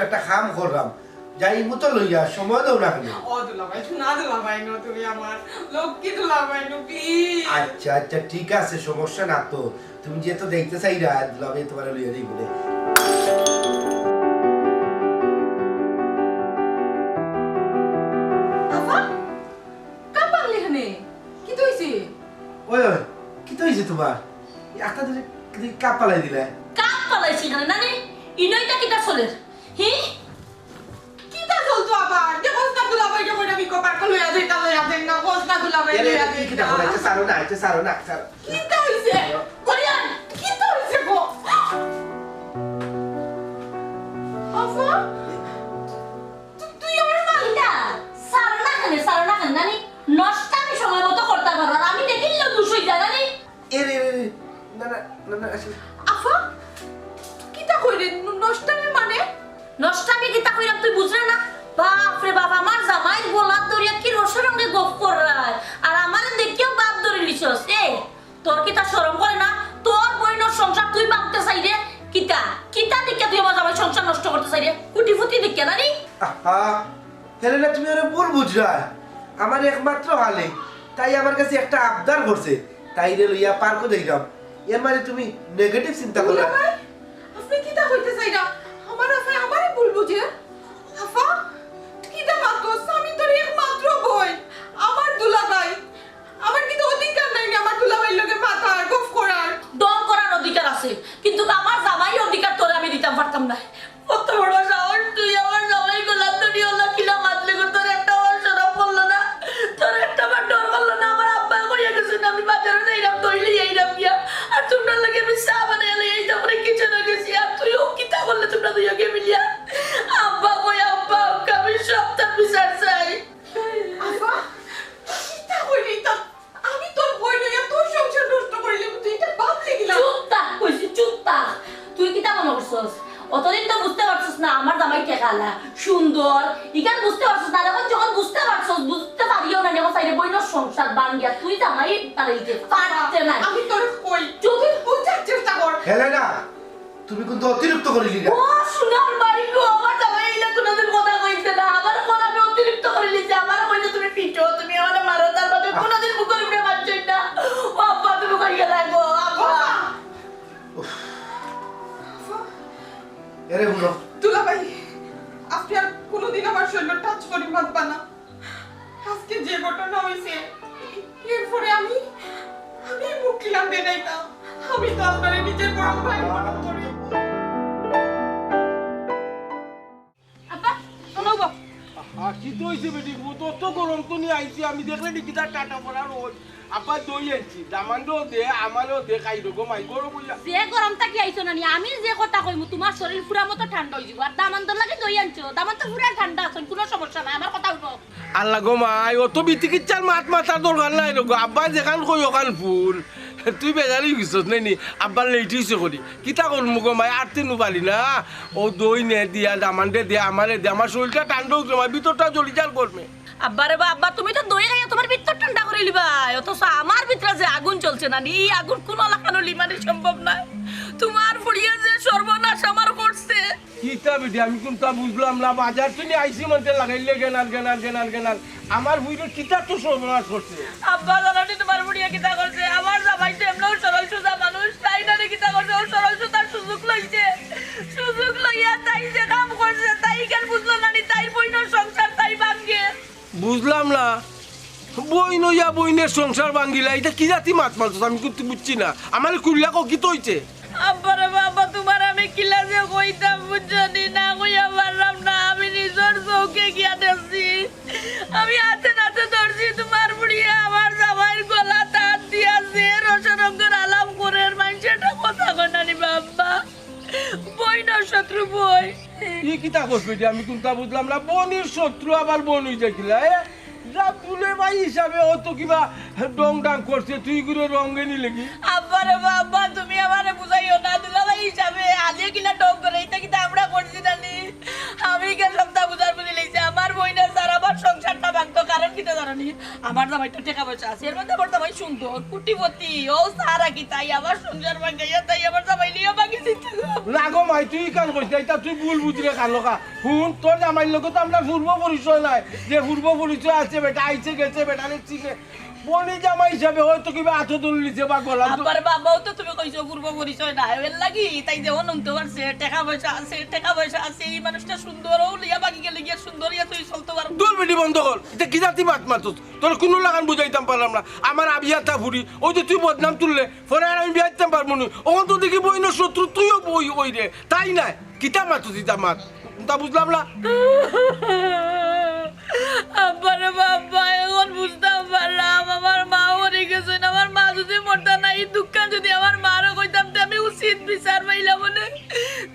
একটা কাম করলাম যাই মতো লইয়া সময় দাও না কেন ও দুলাভাই শোনা দুলাভাই নো তুমি আমার লক্ষ্মী দুলাভাই নো প্লিজ আচ্ছা আচ্ছা ঠিক আছে সমস্যা না তো তুমি যেহেতু দেখতে চাইরা দুলাভাই তোমার লইয়া দিই বলে আফা কাম পারলি এখানে কি হইছে ওই ওই কি তো হইছে তোমার একটা দিলে কাপ পালাই দিলে কাপ পালাইছি এখানে না রে ইনইটা কিটা চলে হি কিটা চলতো আবার যে কোস্তা দুলাভাই কে বড় বিকো পার লইয়া যাইতা লইয়া দেন না কোস্তা দুলাভাই লইয়া দেন কিটা বলাইছে সারো না সারো কিটা হইছে কোরিয়ান কিটা হইছে গো আফা তুই আমার কিটা সারনা খানে নানি নষ্ট আমি সময় মতো করতে পারো আর আমি দেখিল দুশই জানা নি এরে না না না আসলে আফা কিটা কইরে নষ্টমে মানে নষ্টামি কিতা কইরাম তুই বুঝরে না বাপ রে বাপ আমার জামাই গোলাপ দরিয়া কি রসের রঙে গপ করায় আর আমার দেখিও বাপ ধরে লিছস এ তোর কিতা শরম করে না তোর বইনোর সংসার তুই ভাঙতে চাই রে কিতা দেখিয়া তুই আমার জামাই সংসার নষ্ট করতে চাই রে কুটি ফুটি দেখিয়া না নি আহা হেলেনা তুমি আরে ভুল বুঝরা আমার একমাত্র হালে তাই আমার কাছে একটা আবদার করছে তাই রে লইয়া পার্কও দেখলাম এর মানে তুমি নেগেটিভ চিন্তা করো আপনি কিটা কইতে চাইরা আমার আফা আমারে ভুল বুঝে আফা কিটা মাত্র আমি তোর একমাত্র বই আমার দুলাভাই আমার কি তো অধিকার নাই আমার দুলাভাইর লগে মাথা গফ করার দম করার অধিকার আছে কিন্তু আমার জামাই অধিকার তোরে আমি দিতাম পারতাম না কত বড় সাহস তুই আমার জামাই গোলাপ দরিয়া কিলা মাতলে তোর একটা শরম করলো না তোর একটা বার ডর করলো না আমার আব্বা কইয়া গেছে আমি বাজারে যাইরাম দইলি এইরাম গিয়া আর তোমরা লাগে আমি চা বানাই লই এই তারপরে কিছু না গেছি আর তুইও কিতা করলে তোমরা দুইকে মিলিয়া আব্বা আমি সবটা বিচার চাই আফা কিটা কইলি তা আমি তোর বই লইয়া তোর সংসার নষ্ট করিলে তুই এটা বাপ দেখিলা চুপ থাক তুই কিতা মনে করছস অতদিন তো বুঝতে পারছস না আমার জামাই টেকালা সুন্দর ইকান বুঝতে পারছস না যখন বুঝতে পারছস বুঝতে পারিও না যখন সাইরে বইনোর সংসার বাঙ্গিয়া তুই জামাই পালাইতে পারতে না আমি তোর কই চুপ বুঝার চেষ্টা কর হেলেনা তুমি কিন্তু অতিরিক্ত করিলি না ও সোনার বাড়ি গো আমার জামাই ইলা কোনদিন কথা কইছে না আমার কথা আমি অতিরিক্ত করে লিছি আমার কইলে তুমি পিটো তুমি আমারে মারো তার বাদে কোনদিন মুখ করে মারছই না ও আব্বা তুমি কই গেলা গো আব্বা এরে হুনো দুলাভাই আপনি আর কোনোদিন আমার শরীর টাচ করি মাতবা না আজকে যে ঘটনা হইছে এরপরে আমি মুক্তিলাম বেনাইতা আমি তো আপনার নিজের বড় ভাই মনে করি আব্বা শোনো গো কি তো হইছে বেটি তো গরম তো নিয়ে আইছি আমি দেখলে নাকি তার টাটা পড়ার ওই আপা দই আনছি দামান্ডো দে আমারও দে খাই রকম আই গরম হইয়া যে গরমটা কি আইছো নানি আমি যে কথা কইমু তোমার শরীর পুরা মতো ঠান্ডা হই যাব আর দামান্তর লাগে দই আনছো দামান্তর পুরা ঠান্ডা আছে কোনো সমস্যা নাই আমার কথা উঠো আল্লাহ গো মাই অত বিতিকিচ্ছার মাথা দরকার নাই রকম আব্বা যেখান কই ওখান ফুল তুই বেজারি গেছিস নাইনি আব্বার লেট হইছে করি কিতা করমু গো মাই আরতে নুবালি না ও দই নে দিয়া দামান্ডে দিয়া আমারে দে আমার শরীরটা ঠান্ডা হইছে আমার ভিতরটা জ্বলি জাল করবে আব্বারে আব্বা তুমি তো দই খাইয়া তোমার ভিতর ঠান্ডা করে লিবা অথচ আমার ভিতরে যে আগুন চলছে না এই আগুন কোনো লাগানো লিমানি সম্ভব না তোমার ফুড়িয়া যে সর্বনাশ আমার করছে কিতা বেটি আমি কিন্তু বুঝলাম না বাজার থেকে আইসি মধ্যে লাগাইলে গেনার আমার বুইরো কিতা তো সর্বনাশ করছে আব্বা জানানি তোমার ফুড়িয়া কিতা করছে আমার জামাই তো এমনও সরল সুজা মানুষ তাই না কিতা করছে ও সরল সুজার সুযোগ লইয়া তাই যে কাম করছে তাই কেন বুঝলো না তাই বইনোর সংসার তাই ভাঙ্গে বুঝলাম না বই নইয়া বইনের সংসার ভাঙ্গিলা এটা কি জাতি মাছ মারছ আমি কিন্তু বুঝছি না আমার কুড়িয়া কি তো হইছে আব্বারে বাবা তোমার আমি কিলাসে কইতাম বুঝছনি না কইয়া পারলাম না আমি নিজের চৌকে গিয়া দেখছি আমি হাতে নাতে ধরছি তোমার বুড়িয়া আমার জামাইয়ের গলা তার দিয়াছে রসরঙ্গের আলাম করে মানুষটা কথা কনানি বাবা বই না শত্রু বই কি কিতা করবে আমি কিন্তু বুঝলাম না বনির শত্রু আবার বোন হয়ে যাইছিলা যা তুলে ভাই হিসাবে ও তো কিবা ডং ডাং করছে তুই করে রঙে নিলে কি আব্বারে বাবা তুমি আমারে বুঝাইও না দুলাভাই হিসাবে আজে কিনা ডং করে এটা কি আমরা করছি জানি আমি কে সপ্তাহ বুঝার বুঝে লইছি আমার বইনা সারা বার সংসারটা ভাঙতো কারণ কি তো জানি আমার জামাই তো টাকা পয়সা আছে এর মধ্যে আমার জামাই সুন্দর কুটিপতি ও সারা কি তাই আমার সংসার ভাঙাইয়া তাই আমার জামাই লিয়া ভাঙি দিতে না গো মাই তুই কান কইছ এটা তুই ভুল বুঝরে কান লকা হুন তোর জামাইর লোক তো আমরা পূর্ব পরিচয় নাই যে পূর্ব পরিচয় আছে বেটা আইছে গেছে বেটারে চিকে বনি জামাই হিসাবে হয়তো কিবা আঠো তুলিছে বা গলা আবার বাবাও তো তুমি কইছো পূর্ব পরিচয় না এর লাগি তাই যে অনন্ত পারছে টাকা পয়সা আছে এই মানুষটা সুন্দর ও লিয়া ভাঙি গেলে গিয়া সুন্দর ইয়া তুই চলতে পারবো তোর বেটি বন্ধ কর এটা কি জাতি মাত মাতুস তোর কোনো লাগান বুঝাইতাম পারলাম না আমার আবিয়াটা ফুরি ওই যে তুই বদনাম তুললে পরে আর আমি বিয়াইতাম পারবো না ওখান তো দেখি বই না শত্রু তুইও বই ওই রে তাই নাই কিতা মাতুস ইতা মাত তা বুঝলাম না আব্বারে বাবা এখন বুঝতাম পারলাম আমার মা মরে গেছেন আমার মা যদি মরতা না এই দুঃখ যদি আমার মারও কইতাম তো আমি উচিত বিচার পাইলাম মনে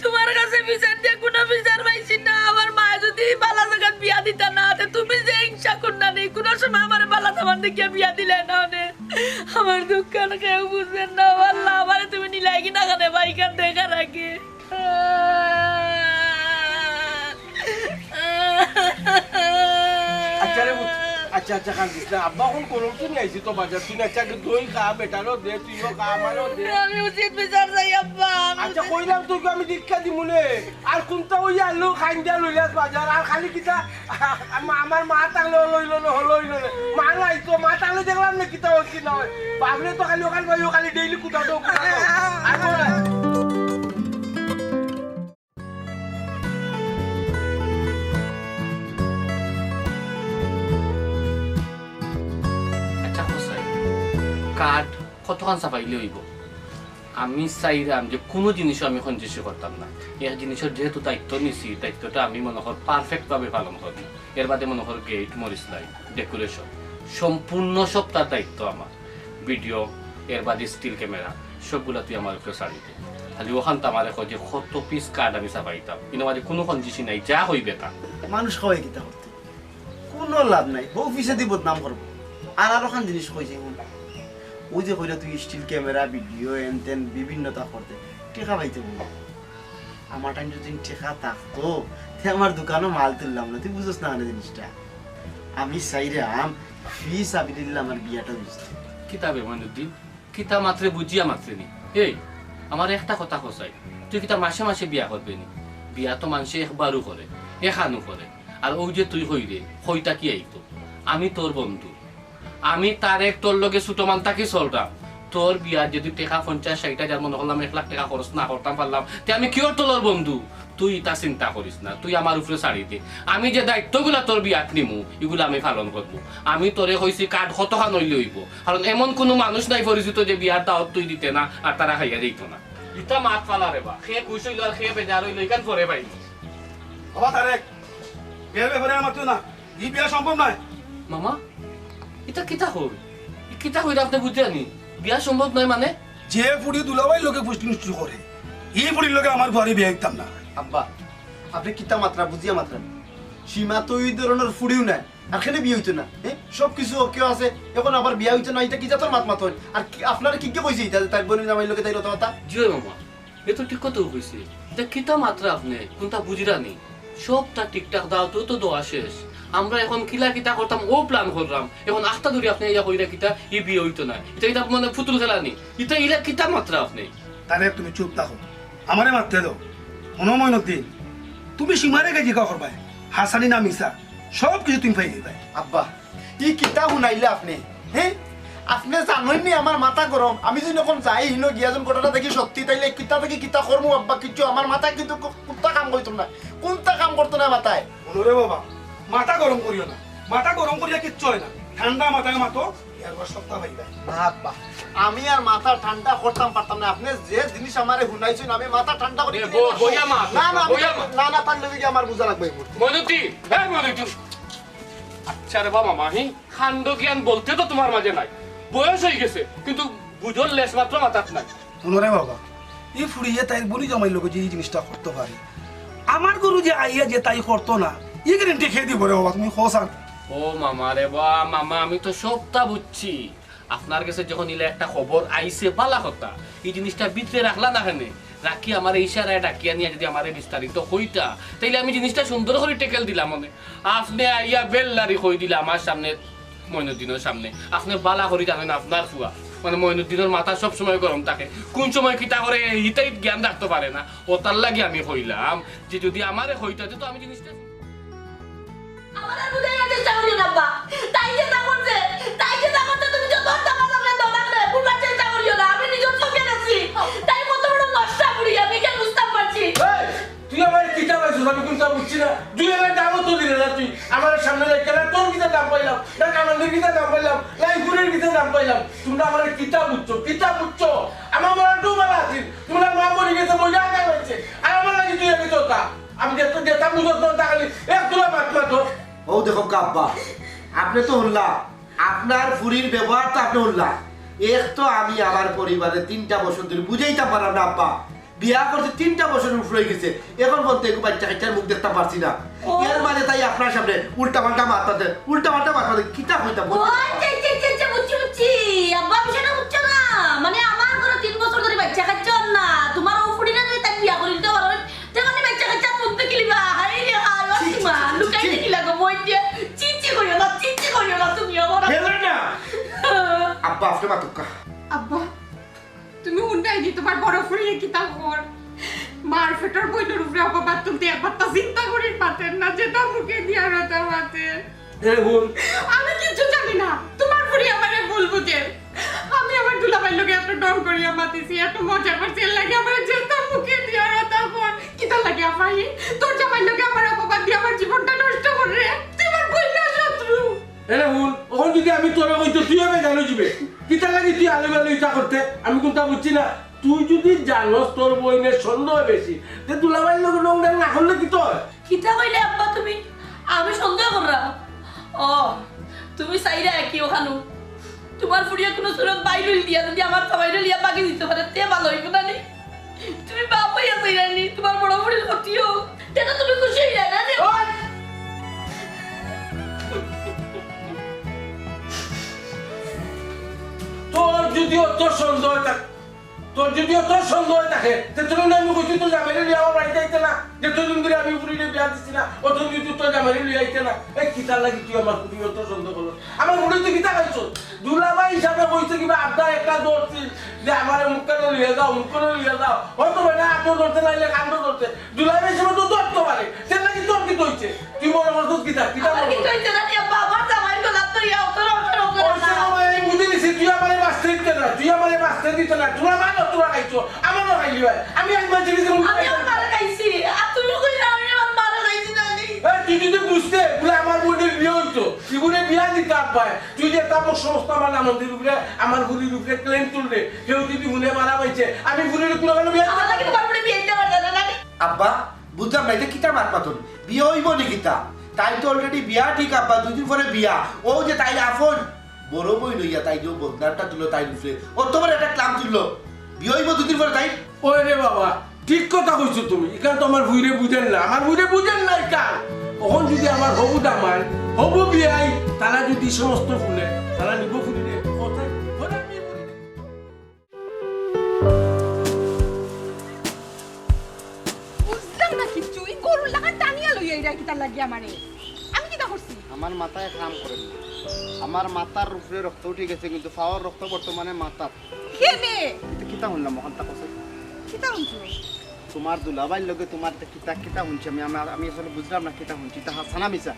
তোমার কাছে বিচার দিয়ে কোনো বিচার পাইছি না আমার মা যদি বালা জায়গা বিয়া দিতা না তে তুমি যে হিংসা করনা নেই কোনো সময় আমার বালা জামান দেখে বিয়া দিলে না নে আমার দুঃখ কেউ বুঝবেন না আল্লাহ আমারে তুমি নিলাই কি না কানে ভাইকান দেখা রাখি আচ্ছা আচ্ছা কান্দিস না আব্বা এখন কোনো তুই আইসি তো বাজার তুই আচ্ছা দই খা বেটারও দে তুইও খা আমারও দে আমি উচিত বিচার চাই আব্বা আচ্ছা কইলাম তোকে আমি দীক্ষা দিমুনে আর কোনটা ওই আলু খাইন দিয়া লইলাস বাজার আর খালি কিতা আমার মা তাহলে লইল না মা নাই তো মা তাহলে দেখলাম না কিতা হচ্ছি না বাবরে তো খালি ওখান ভাই খালি ডেইলি কুটা তো কাঠ কতক্ষণ চাপাইলে হইব আমি চাইলাম যে কোনো জিনিসও আমি সন্তুষ্ট করতাম না এই জিনিসের যেহেতু দায়িত্ব নিছি দায়িত্বটা আমি মনে কর পারফেক্টভাবে পালন করব এর বাদে মনে কর গেট মরিচ লাইট ডেকোরেশন সম্পূর্ণ সব তার দায়িত্ব আমার ভিডিও এর বাদে স্টিল ক্যামেরা সবগুলা তুই আমার উপরে ছাড়ি দে খালি ওখান তো আমার কয় যে কত পিস কাঠ আমি চাপাইতাম কিন্তু আমাদের কোনো সন্তুষ্টি নাই যা হইবে তা মানুষ খাওয়াই কিতা করতে কোনো লাভ নাই বউ পিছে দি বদনাম করবো আর ওখান জিনিস কইছে ওই যে কইরা তুই স্টিল ক্যামেরা ভিডিও এন তেন বিভিন্নতা করতে টেকা পাইতে বল আমার টাইম যদি টেকা থাকতো তে আমার দোকানও মাল তুললাম না তুই বুঝছ না জিনিসটা আমি চাইরে আম ফিস আবি দিলাম আমার বিয়াটা বুঝতে কিতাবে মইনুদ্দিন কিতা মাত্রে বুঝিয়া মাত্রে নি এই আমার একটা কথা কসাই তুই কিতা মাসে মাসে বিয়া করবে নি বিয়া তো মানুষে একবারও করে এখানো করে আর ওই যে তুই হইরে হইতা কি আইতো আমি তোর বন্ধু আমি তার এক তোর লগে ছোট মান তাকে চলতাম তোর বিয়া যদি টাকা 50-60 হাজার মনে করলাম 1 লাখ টাকা খরচ না করতাম পারলাম তে আমি কিওর তোর বন্ধু তুই তা চিন্তা করিস না তুই আমার উপরে ছাড়ি দে আমি যে দায়িত্বগুলা তোর বিয়াত নিমু এগুলো আমি পালন করবো আমি তোরে কইছি কাঠ কতখান হইলে হইব কারণ এমন কোনো মানুষ নাই পরিচিত যে বিয়ার দাওয়াত তুই দিতে না আর তারা খাইয়া দিত না ইটা মাত ফালা রে বা খেয়ে খুশ হইল আর খেয়ে বেজার হইল এখান পরে পাইল বাবা তারেক বিয়ের ব্যাপারে আমার তো না এই বিয়া সম্ভব নয় মামা এটা কিতা হইলে আপনি বুঝতে আনি বিয়া সম্ভব নয় মানে যে ফুড়ি দুলাভাই লোকে পুষ্টি নষ্ট করে এই ফুড়ির লোকে আমার ঘরে বিয়ে দিতাম না আব্বা আপনি কিতা মাত্রা বুঝিয়া মাত্রা সীমা তো এই ধরনের ফুড়িও নাই আর খেলে বিয়ে হইতো না সব কিছু ওকে আছে এখন আবার বিয়া হইতো না এটা কি জাতর মাত মাত হয় আর আপনারা কি কইছে তাই বোন জামাই লোকে তাই রত কথা জিও মামা এ তো ঠিক কথা কইছে এটা কিতা মাত্রা আপনি কোনটা বুঝিরা নেই সবটা ঠিকঠাক দাও তো দোয়া শেষ আমরা এখন কিলা কিতা করতাম ও প্ল্যান করলাম এখন আখটা ধরে আপনি ইয়া কইরা কিতা ই বিয়ে হইতো না এটা মানে ফুতুল খেলা নি এটা ইলা কিতা মাত্রা আপনি তারেক তুমি চুপ থাকো আমারে মারতে দাও মনোময়নদ্দিন তুমি সীমারে গেছি কা করবাই হাসানি না মিসা সব কিছু তুমি পাই দিবাই আব্বা ই কিতা শুনাইলে আপনি আপনি জানেন নি আমার মাথা গরম আমি যদি এখন যাই হিনো গিয়াজন ঘটনা দেখি সত্যি তাইলে কিতা থেকে কিতা করবো আব্বা কিছু আমার মাথা কিন্তু কোনটা কাম করতো না কোনটা কাম করতো না মাথায় বলোরে বাবা মাথা গরম করিও না মাথা গরম করিয়া কিচ্ছু হয় না ঠান্ডা মাথায় মাতো এরবার সপ্তাহ পাইবাই না আব্বা আমি আর মাথা ঠান্ডা করতাম পারতাম না আপনি যে জিনিস আমারে শুনাইছেন আমি মাথা ঠান্ডা করি বইয়া মা না তার লগে আমার বুঝা লাগবে মনুতি হ্যাঁ মনুতি আচ্ছা রে বাবা মাহি খান্ড জ্ঞান বলতে তো তোমার মাঝে নাই বয়স হয়ে গেছে কিন্তু বুঝল লেশ মাত্র মাথাত নাই শুনোরে বাবা এই ফুড়িয়ে তাই বলি জামাই লোক যে এই জিনিসটা করতে পারে আমার গরু যে আইয়া যে তাই করতো না এই গ্যারেন্টি খেয়ে দিব রে বাবা তুমি খোসান ও মামা রে বা মামা আমি তো সবটা বুঝছি আপনার কাছে যখন ইলে একটা খবর আইছে পালা কথা এই জিনিসটা ভিতরে রাখলা না কেন রাখি আমার ইশারায় ডাকিয়া নিয়ে যদি আমার বিস্তারিত হইতা তাইলে আমি জিনিসটা সুন্দর করে টেকেল দিলাম মনে আপনি আইয়া বেল্লারি কই দিলে আমার সামনে মইনুদ্দিনের সামনে আপনি বালা করি জানেন আপনার ফুয়া মানে মইনুদ্দিনের মাথা সব সময় গরম থাকে কোন সময় কিতা করে হিতাই জ্ঞান রাখতে পারে না ও তার লাগে আমি কইলাম যে যদি আমারে হইতাতে তো আমি জিনিসটা আমার আর বুঝাই না চেষ্টা করিও না আব্বা তাই যে তা করছে তুমি যত টাকা লাগলে দোকানে বুঝার চেষ্টা করিও না আমি নিজের চোখে দেখছি তাই কত বড় নষ্টা করি আমি কেন বুঝতে পারছি তুই আমার কিতা পাইছিস আমি কিন্তু বুঝছি না তুই আমার দামও তো দিলে না তুই আমার সামনে রেখে না তোর কিতা দাম পাইলাম না কামান্দের কিতা দাম পাইলাম লাইফুরের কিতা দাম পাইলাম তোমরা আমার কিতা বুঝছো আমার মনে মালা আছিস তোমরা মা মরে গেছে মজা আগে হয়েছে আর আমার লাগে তুই আগে তোতা আমি যেটা বুঝত না তাহলে এক তোলা মাত মাতো ও দেখো কাব্বা আপনি তো হল্লা আপনার ফুরির ব্যবহার তো আপনি হল্লা এক তো আমি আমার পরিবারে 3টা বছর ধরে বুঝাইতাম পারলাম না আব্বা বিয়া করতে 3টা বছর উপরে গেছে এখন বলতে একটু বাচ্চা কাচ্চার মুখ দেখতে পারছি না এর মানে তাই আপনার সামনে উল্টা পাল্টা মারতে কিতা হইতা বুঝছি আব্বা বিষয়টা বুঝছো না মানে আমার ঘরে 3 বছর ধরে বাচ্চা কাচ্চা না তোমার ও ফুড়ি না যদি তাই বিয়া করে দিতে পারো তেমনি বাচ্চা কাচ্চা মুখ দেখিলিবা হাই রে আলোসীমা লুকাই দেখিলা গো মই দিয়ে চিচি করিও না তুমি আমার না আব্বা আপনি মাতুকা আব্বা তুমি উন্ডাই দি তোমার বড় ফুরিয়ে কিতা কর মার ফেটার বইলের উপরে অপবাদ তুলতে একবার তা চিন্তা করি পাতেন না যেটা মুখে দিয়া রতা পাতে আমি কিছু জানি না তোমার ফুরি আমারে ভুল বুঝে আমি আমার দুলাভাই লগে এত ডর করিয়া মাতিছি এত মজা করছি এর লাগে আমার যেটা মুখে দিয়া রতা কর কিতা লাগে আপাই তোর জামাই লগে আমার অপবাদ দিয়ে আমার জীবনটা নষ্ট করে তুই আমার বইলা শত্রু এরে হুন ওখান যদি আমি তোরা কইতো তুই আমি জানো যাবে কিতা লাগি তুই আলো ইচ্ছা করতে আমি কোনটা বুঝছি না তুই যদি জানোস তোর বইনের সন্দেহ বেশি তে দুলাভাইয়ের লোক নোংরা না করলে কি তোর কিতা কইলে আব্বা তুমি আমি সন্দেহ কররা ও তুমি চাইরা কি ওখানো তোমার ফুড়িয়া কোনো সুরত বাইলুল দিয়া যদি আমার সবাইরে লিয়া বাকি দিতে পারে তে ভালো হইব না নি তুমি বাপ হইয়া চাইরানি তোমার বড় ফুড়ির ক্ষতিও তেটা তুমি খুশি হইয়া না রে তোর যদি অত সন্দেহ থাকে তে তুমি না আমি কইছি তো জামাইরে লিয়া আমার বাড়িতে আইতে না যে তুই দিন ধরে আমি ফুড়িরে বিয়া দিছি না অত যদি তোর জামাইরে লিয়া আইতে না এই কিতা লাগি তুই আমার ফুড়ি অত সন্দেহ করলো আমার ফুড়ি তুই কিতা খাইছো দুলাভাই হিসাবে কইছে কিবা আড্ডা একটা ধরছি যে আমার মুখখানে লিয়ে যাও হয়তো ভাই না আটো ধরতে নাইলে কাণ্ড ধরতে দুলাভাই হিসাবে তো ধরতে পারে সে নাকি তোর কি হইছে তুই মনে করছিস কিতা আমার কি হইছে না বাবা জামাই গোলাপ তো ইয়া অত তুই আমারে বাঁচতে দিতে না তোরা মানো তোরা খাইছো আমারও খাইলি ভাই আমি একবার জিনিস খাইছি আর তুমি কইলা আমি আমার মারা খাইছি না তুই যদি বুঝতে বলে আমার বোনের বিয়ে হইতো জীবনে বিয়া দিতে আব্বাই তুই যে তার সমস্ত আমার আনন্দের উপরে আমার গুলির উপরে ক্লেম তুললে কেউ যদি গুনে মারা পাইছে আমি গুলির কোনো কেন বিয়ে আমার লাগে তোমার উপরে বিয়ে দিতে পারবে না আব্বা বুঝলাম না এটা কিতা মাত পাতন বিয়ে হইব নি কিতা তাই তো অলরেডি বিয়া ঠিক আব্বা 2 দিন পরে বিয়া ও যে তাই আফন বড় বই লইয়া তাই যে বদনারটা তুললো তাই উপরে ও তোমার একটা ক্লাম তুললো বিয়ে হইব 2 দিন পরে তাই ওই রে বাবা ঠিক কথা কইছো তুমি এখানে তো আমার ভুইরে বুঝেন না আমার ভুইরে বুঝেন না কার তখন যদি আমার হবু দামার হবু বিয়াই তারা যদি সমস্ত ফুলে তারা নিব ফুলিরে কোথায় ঘরে আমি বুঝলাম না কিছু এই গরু লাগা টানিয়া লইয়া আইরা কিতা লাগি আমারে আমি কিতা করছি আমার মাথায় কাম করে না আমার মাথার উপরে রক্ত উঠে গেছে কিন্তু পাওয়ার রক্ত বর্তমানে মাথার কেনে কিন্তু কিতা শুনলাম ওখানটা কথা কিতা হইছো তোমার দুলাভাইর লগে তোমার কিতা শুনছি আমি আসলে বুঝলাম না কিতা শুনছি তা হাসানা মিছা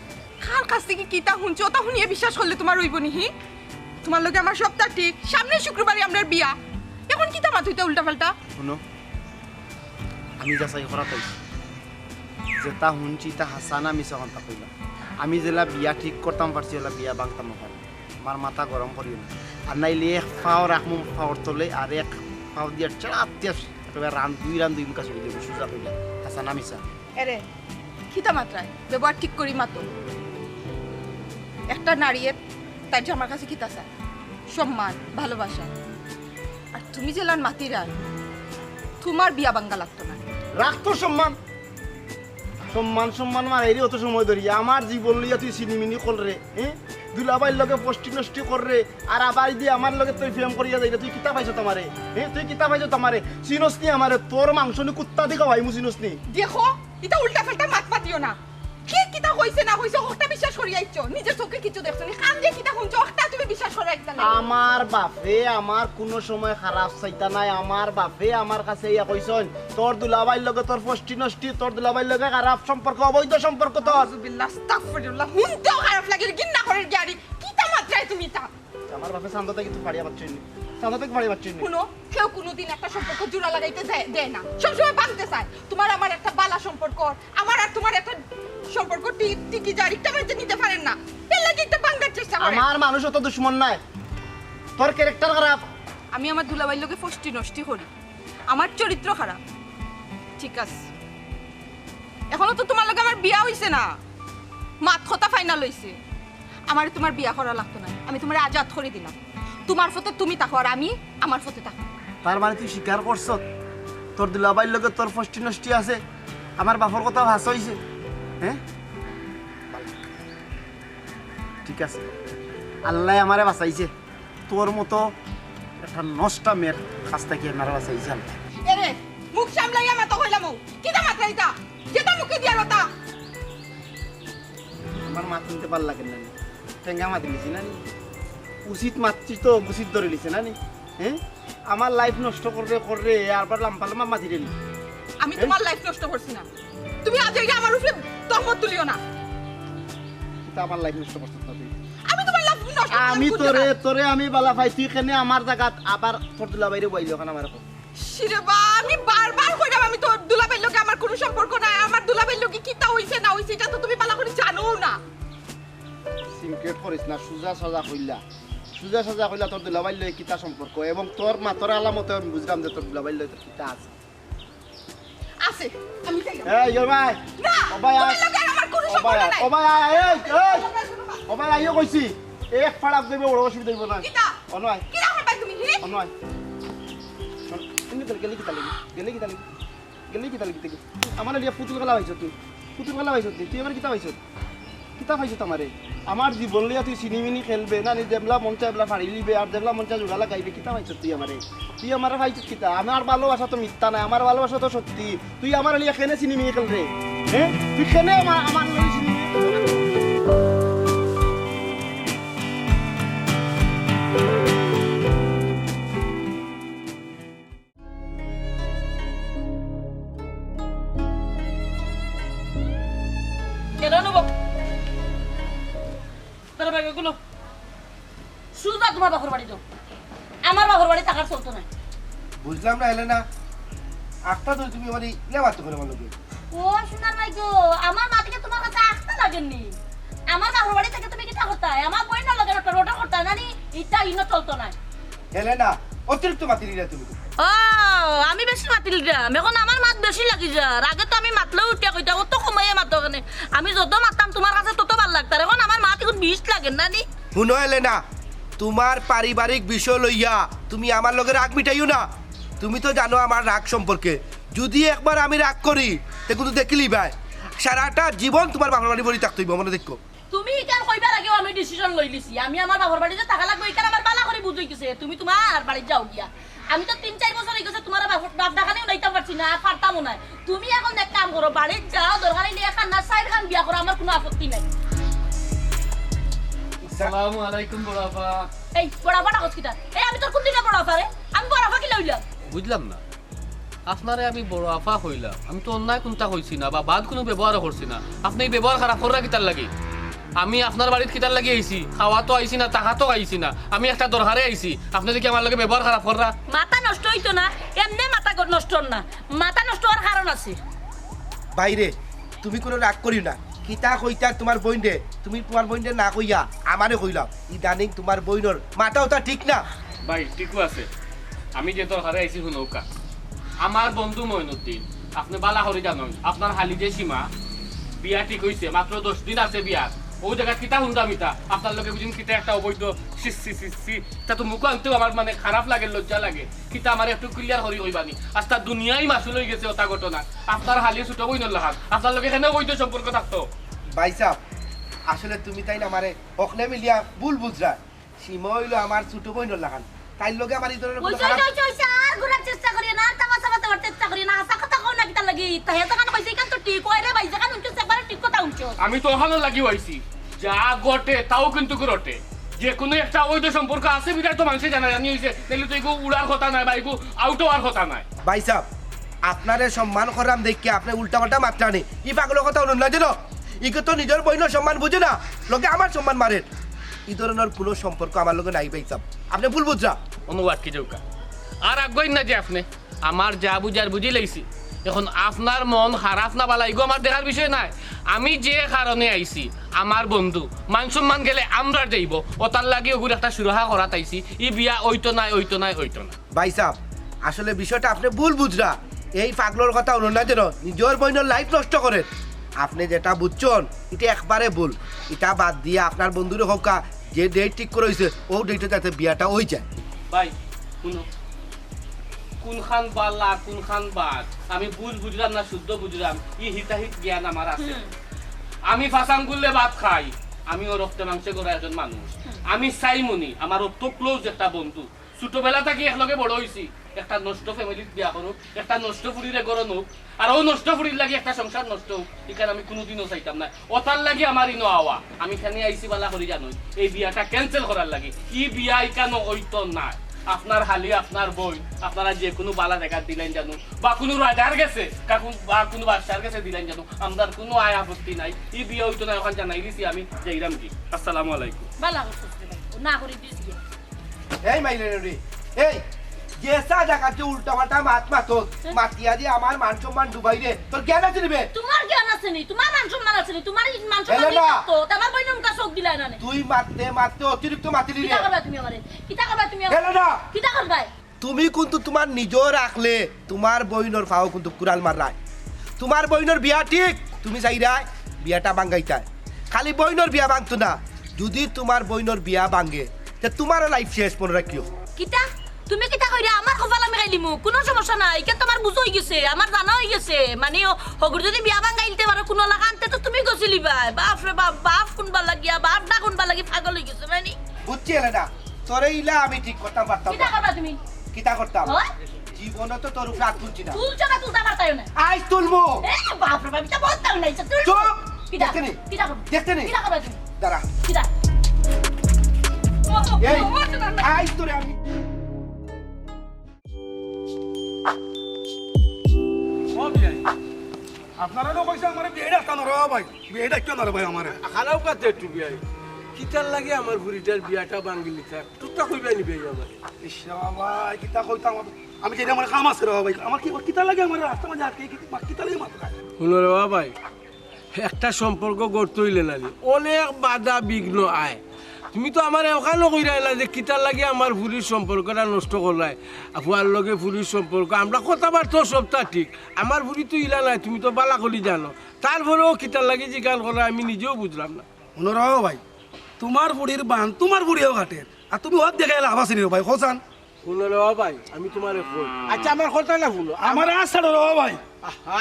কার কাছ থেকে কিতা শুনছো ওটা শুনিয়ে বিশ্বাস করলে তোমার হইব নিহি তোমার লগে আমার সপ্তাহ ঠিক সামনে শুক্রবারে আমরা বিয়া এখন কিতা মাথুইতা উল্টা পাল্টা শুনো আমি যাচাই করা পাইছি যেটা শুনছি তা হাসানা মিছা কথা কইলাম আমি যেলা বিয়া ঠিক করতাম পারছি ওলা বিয়া ভাঙতাম না আমার মাথা গরম করিও না আর নাইলে এক পাও রাখমু পাওয়ার তলে আর এক পাও দিয়ে চাপ দিয়ে একেবারে রান দুই মুখা চলে যাবো সুজা কইলা হাসানা মিছা এরে কিতা মাত্রায় ব্যবহার ঠিক করি মাতো একটা নারীর তার যে আমার কাছে কিতা চায় সম্মান ভালোবাসা আর তুমি জেলার মাতিরার তোমার বিয়া ভাঙ্গা লাগতো না রাখতো সম্মান মানে এরই অত সময় ধরি আমার জীবন লইয়া তুই চিনিমিনি কররে হ্যাঁ দুলাভাইর লগে পষ্টি নষ্টি কররে আর আবার দিয়ে আমার লগে তুই ফেম করিয়া যাই তুই কিতা পাইছো তোমারে হ্যাঁ তুই কিতা পাইছো তোমারে চিনসনি আমারে তোর মাংস নি কুত্তা দিকে ভাই মু চিনসনি দেখো এটা উল্টা পাল্টা মাত পাতিও না কে কিতা হইছে না হইছে ওটা বিশ্বাস করি আইছো নিজের চোখে কিছু দেখছো নি কান দিয়ে কিতা শুনছো ওটা তুমি বিশ্বাস করে একটা না আমার বাপে আমার কোনো সময় খারাপ চাইতা নাই আমার বাপে আমার কাছে ইয়া কইছন তোর দুলাভাইর লগে তোর ফষ্টি নষ্টি তোর দুলাভাইর লগে খারাপ সম্পর্ক অবৈধ সম্পর্ক তোর আউযুবিল্লাহ আস্তাগফিরুল্লাহ হুনতেও খারাপ লাগে ঘৃণা করে গাড়ি কিতা মাত্রায় তুমি তা আমার বাপে চান্দা কিন্তু পাড়িয়া পাচ্ছই নি চান্দা থেকে পাড়িয়া পাচ্ছই নি শুনো কেউ কোনোদিন একটা সম্পর্ক জোড়া লাগাইতে দেয় না সবসময় ভাঙতে চায় তোমার আমার একটা বালা সম্পর্ক আমার আর তোমার একটা সম্পর্ক টিকি জারিটা মানতে নিতে পারেন না এর লাগি একটা ভাঙার চেষ্টা করে আমার মানুষ অত দুশ্মন নাই তোর ক্যারেক্টার খারাপ আমি আমার দুলাভাইয়ের লোকে ফষ্টি নষ্টি করি আমার চরিত্র খারাপ ঠিক আছে এখনো তো তোমার লগে আমার বিয়া হইছে না মাত কথা ফাইনাল হইছে আমার তোমার বিয়া করা লাগতো না আমি তোমার আজাদ করে দিলাম তোমার ফতে তুমি থাকো আর আমি আমার ফতে থাকো তার মানে তুই স্বীকার করছ তোর দুলাভাইর লগে তোর ফষ্টি নষ্টি আছে আমার বাপর কথা হাস হইছে হ্যাঁ ঠিক আছে আল্লাহ আমারে বাঁচাইছে তোর মতো একটা নষ্টা মেয়ের কাছ থেকে আমার বাঁচাইছে আল্লাহ এরে মুখ সামলাইয়া মাতো কইলাম কিটা মাত্রাইতা যেটা মুখে দিয়া লতা আমার মাত নিতে পার লাগে না ঠেঙ্গা মাতি লিছি না উচিত মাতছি তো উচিত ধরে লিছে না হ্যাঁ আমার লাইফ নষ্ট করে আরবার লাম্পালামা মাতি রেলি আমি তোমার লাইফ নষ্ট করছি না তুমি আজ এই আমার উপরে তহমত তুলিও না কিন্তু আমার লাইফ নষ্ট করছিস না তুই আমি তোমার লাইফ নষ্ট আমি তোরে আমি বালা পাই তুই কেনে আমার জায়গাত আবার তোর দুলাভাইরে বইল ওখানে আমার শিরে বা আমি বারবার কইরাম আমি তো দুলাভাইয়ের লগে আমার কোনো সম্পর্ক নাই আমার দুলাভাইয়ের লগে কিতা হইছে না হইছে এটা তো তুমি ভালো করে জানো না সিনক্রেট করিস না সুজা সাজা কইলা তোর দুলাভাইর লগে কিতা সম্পর্ক এবং তোর মাতর আলামতে আমি বুঝলাম যে তোর দুলাভাইর লগে তোর কিতা আছে আছে আমি যাই এই ইয়োর ভাই না ও ভাই তোমার লগে আর আমার কোনো সম্পর্ক নাই ও ভাই ও ভাই আইও কইছি এক ফাড়াক দেবে বড় অসুবিধা হইব না কিতা অনয় কিতা করবা তুমি হে অনয় তুমি তো গেলি কিতা লাগি আমার লিয়া পুতুল খেলা হইছ তুই আমার কিতা পাইছ আমারে আমার জীবন লিয়া তুই সিনেমিনি খেলবে না নি দেবলা মঞ্চা এবলা ফাড়ি লিবে আর দেবলা মঞ্চা জোড়া লাগাইবে কিতা পাইছ তুই আমার পাইছ কিতা আমার ভালোবাসা তো মিথ্যা না আমার ভালোবাসা তো সত্যি তুই আমার লিয়া কেনে সিনেমিনি খেল রে হ্যাঁ তুই কেনে আমার লিয়া সিনেমিনি তোমার বাপের বাড়ি যাও আমার বাপের বাড়ি থাকার চলতো না বুঝলাম না এলে না একটা তো তুমি মানে লেবাতে করে বলো ও সুন্দর ভাই গো আমার মা থেকে তোমার কাছে আসতে লাগেননি আমার বাপের বাড়ি থেকে তুমি কিটা করতে আমার বই না লাগে রোটা করতে নানি ইটা ইনো চলতো না এলে না অতিরিক্ত মাতিলি না তুমি ও আমি বেশি মাতিল দিলাম এখন আমার মাত বেশি লাগি যা আগে তো আমি মাতলেও উঠিয়া কইতা অত কমাইয়া মাতো কেনে আমি যত মাততাম তোমার কাছে তত ভাল লাগতো এখন আমার মাত এখন বিষ লাগে নানি শুনো এলে না তোমার পারিবারিক বিষয় লইয়া তুমি আমার লগে রাগ মিটাইও না তুমি তো জানো আমার রাগ সম্পর্কে যদি একবার আমি রাগ করি তে কিন্তু দেখিলি ভাই সারাটা জীবন তোমার বাবার বাড়ি বলি থাকতে হইব মনে দেখো তুমি ইকার কইবার আগেও আমি ডিসিশন লই লিছি আমি আমার বাবার বাড়িতে টাকা লাগবে ইকার আমার বালা করে বুঝই গেছে তুমি তোমার বাড়ি যাও গিয়া আমি তো 3-4 বছর হই গেছে তোমার বাপ ডাকানেও নাইতাম পারছি না আর পারতামও না তুমি এখন এক কাম করো বাড়ি যাও দরকার হইলে একা না সাইড খান বিয়া করো আমার কোনো আপত্তি নাই আসসালামু আলাইকুম বড়াপা এই বড়াপাটা কসকিটা এই আমি তোর কোন দিনে বড়াপা রে আমি বড়াপা কি লইলাম বুঝলাম না আপনারে আমি বড় আফা হইলাম আমি তো অন্যায় কোনটা হইছি না বা বাদ কোনো ব্যবহার করছি না আপনি এই ব্যবহার খারাপ করা কিতার লাগে আমি আপনার বাড়িতে কিতার লাগি আইছি খাওয়া তো আইছি না টাকা তো আইছি না আমি একটা দরকারে আইছি আপনি দেখি আমার লগে ব্যবহার খারাপ করা মাথা নষ্ট হইতো না এমনি মাথা নষ্ট না মাথা নষ্ট হওয়ার কারণ আছে বাইরে তুমি কোনো রাগ করিও না কিতা কইতা তোমার বইন রে তুমি তোমার বইন রে না কইয়া আমারে কইলাম ইদানিং তোমার বইনর মাথাও তা ঠিক না ভাই ঠিকও আছে আমি যে দরকারে আইছি শুনৌকা আমার বন্ধু মইনুদ্দিন আপনি বালা হরি জানেন আপনার হালি যে সীমা বিয়া ঠিক হইছে মাত্র 10 দিন আছে বিয়া ওই জায়গা কিতা হুন্দাম ইতা আপনার লগে বুঝিন কিতা একটা অবৈধ সি তা তো মুখ আনতেও আমার মানে খারাপ লাগে লজ্জা লাগে কিতা আমার একটু ক্লিয়ার করি হইবানি আস্তা দুনিয়াই মাসুল হয়ে গেছে ওটা ঘটনা আপনার হালি ছোট বইনর লাহাত আপনার লগে এখানে অবৈধ সম্পর্ক থাকতো ভাই সাহেব আসলে তুমি তাই না আমারে অখলে মিলিয়া ভুল বুঝরা সীমা হইলো আমার ছোট বইনর লাগান তাই লগে আমার এই ধরনের কোনো খারাপ আর ঘুরার চেষ্টা করি না তামাশা বাতাবার চেষ্টা করি না আশা কথা কও না কিতা লাগি তাহে তো কান কইছে কান তো ঠিক কইরে ভাই জাকান উঠছে সেপারে ঠিক কথা কথা উঠছো আমি তো ওখানে লাগি হইছি যা ঘটে তাও কিন্তু ঘটে যে কোনো একটা অবৈধ সম্পর্ক আছে বিধায় তো মানুষের জানা জানি হয়েছে তাহলে তো এগু উড়ার কথা নাই বা এগু আউট হওয়ার কথা নাই ভাই সাহেব আপনারে সম্মান করাম দেখি আপনি উল্টাপাল্টা মাত্রা নেই ই পাগলের কথা শুনুন না যেন ইকে তো নিজের বইনের সম্মান বুঝে না লোকে আমার সম্মান মারেন এই ধরনের কোনো সম্পর্ক আমার লোকে নাই ভাই সাহেব আপনি ভুল বুঝরা অনুবাদ কি যাউকা আর আগ্রহ না যে আপনি আমার যা বুঝার বুঝি লাইছি এখন আপনার মন খারাপ না বালা এগো আমার দেখার বিষয় নাই আমি যে কারণে আইছি আমার বন্ধু মান সম্মান গেলে আমরা যাইব ও তার লাগে ওগুলো একটা সুরাহা করা তাইছি ই বিয়া ওইতো নাই ওইতো নাই ওইতো না ভাই সাহেব আসলে বিষয়টা আপনি ভুল বুঝরা এই পাগলোর কথা শুনুন না যেন নিজের বইনের লাইফ নষ্ট করেন আপনি যেটা বুঝছেন এটা একবারে ভুল এটা বাদ দিয়ে আপনার বন্ধুরে হোকা যে ডেট ঠিক করে হয়েছে ও ডেটে যাতে বিয়াটা হয়ে যায় ভাই শুনো কোনখান বালা কোনখান বাদ আমি বুঝলাম না শুদ্ধ বুঝলাম ই হিতাহিত জ্ঞান আমার আছে আমি ফাসাং গুললে ভাত খাই আমি ও রক্তে মাংসে গড়া একজন মানুষ আমি চাইমনি আমার অত ক্লোজ একটা বন্ধু ছোটবেলা থেকে একলগে বড় হয়েছি একটা নষ্ট ফ্যামিলির বিয়া করুক একটা নষ্ট ফুরিরে গড়ন হোক আর ও নষ্ট ফুরির লাগে একটা সংসার নষ্ট হোক এখানে আমি কোনোদিনও চাইতাম না ওটার লাগে আমার ইনো আওয়া আমি খানি আইসি বালা করি জানোই এই বিয়াটা ক্যান্সেল করার লাগে ই বিয়া ইকানো ওইতো না আপনার হালি আপনার বই আপনারা যে কোনো বালা দেখা দিলেন জানো বা কোনো রাজার গেছে বা কোনো বাদশার গেছে দিলেন জানো আমার কোনো আয় আপত্তি নাই ই বিয়ে হইতো না ওখানে জানাই দিছি আমি যাইরাম কি আসসালামু আলাইকুম বালা করছিস রে ভাই না করে দিস গিয়ে এই মাইলে রে এই জেসা জায়গাতে উল্টাপাল্টা মাত মাতো মাতিয়া দিয়ে আমার মান সম্মান ডুবাই রে তোর জ্ঞান আছে রে তোমার জ্ঞান আছে নি তোমার মান সম্মান আছে নি তোমার মান সম্মান হেলো না। তো তোমার বইন মুকা চোখ দিলাই না তুই মারতে মারতে অতিরিক্ত মাতিলি রে কিটা করবা তুমি আমারে কিটা করবা তুমি হেলো না। কিটা করবা তুমি কিন্তু তোমার নিজর রাখলে তোমার বইনর ফাও কিন্তু কুড়াল মাররায় তোমার বইনর বিয়া ঠিক তুমি চাইরায় বিয়াটা ভাঙ্গাইতায় খালি বইনর বিয়া ভাঙতো না যদি তোমার বইনর বিয়া ভাঙ্গে তে তোমার লাইফ শেষ মনে রাখিও কিটা তুমি কিটা কইরা আমার কপাল আমি গাইলিমু কোনো সমস্যা নাই কে তোমার বুঝ হই গেছে আমার জানা হই গেছে মানে হগুর যদি বিয়া ভাঙাইতে পারো কোনো লাগানতে তো তুমি গছিলি ভাই বাপ রে বাপ বাপ কোনবা লাগিয়া বাপ না কোনবা লাগি পাগল হই গেছে মানে বুঝছি না তোরে ইলা আমি ঠিক করতাম পারতাম কিটা করবা তুমি কিটা করতাম হয় জীবনে তো তোর উপরে হাত তুলছি না তুলছো না তুলতে পারতাই না আজ তুলবো এ বাপ রে বাপ এটা বলতাম না এটা তুল চুপ কিটা দেখতে নে কিটা করবা দেখতে নে কিটা করবা তুমি দাঁড়া কিটা এই আজ তোরে আমি আপনারা তো কইছে আমার বিয়েটা একটা নর ভাই বিয়েটা একটু নর ভাই আমার খারাপ কাতে একটু বিয়াই কিতার লাগে আমার বুড়িটার বিয়াটা ভাঙ্গিলি থাক তোরটা কইবা নিবে আমার ভাই কিতা কইতাম আমি যেটা আমার কাম আছে রে ভাই আমার কি কিতা লাগে আমার রাস্তা মাঝে আটকে কিতা লাগে মাত্র শুনো রে ভাই একটা সম্পর্ক গড়তে হইলে নালি অনেক বাধা বিঘ্ন আয় তুমি তো আমার ওখানে কইরাই না যে কিতার লাগে আমার ফুরির সম্পর্কটা নষ্ট করলাই ফুয়ার লগে ফুরির সম্পর্ক আমরা কথাবার্তা সবটা ঠিক আমার ফুরি তো ইলা নাই তুমি তো বালা করি জানো তারপরেও কিতার লাগে যে গান করা আমি নিজেও বুঝলাম না শুনো ভাই তোমার বুড়ির বান তোমার বুড়িও কাটে আর তুমি ওর দেখে লাভ আছে ভাই হোসান শুনো রে ভাই আমি তোমার কই আচ্ছা আমার কথা না শুনো আমার আশা রে ভাই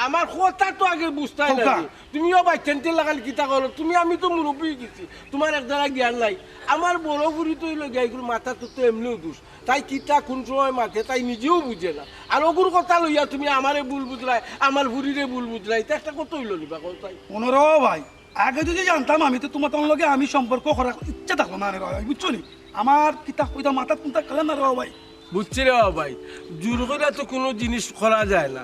আমার কথা তো আগে বুঝতাই না তুমিও ভাই টেন্টে লাগাল কিতা করো তুমি আমি তো মুরব্বী গেছি তোমার এক দ্বারা জ্ঞান নাই আমার বড় বুড়ি তো হইলো গাইগুলো মাথা তো এমনিও দোষ তাই কিতা কোন সময় মাথে তাই নিজেও বুঝে না আর ওগুর কথা লইয়া তুমি আমারে ভুল বুঝলাই আমার বুড়িরে ভুল বুঝলাই তা একটা কত হইলো নিবা কথাই শুনো ভাই আগে যদি জানতাম আমি তো তোমার লগে আমি সম্পর্ক করার ইচ্ছা থাকলো না রে ভাই বুঝছো নি আমার কিতা কইতা মাথা কোনটা খেলে না রে ভাই বুঝছি রে ভাই জোর করে তো কোনো জিনিস করা যায় না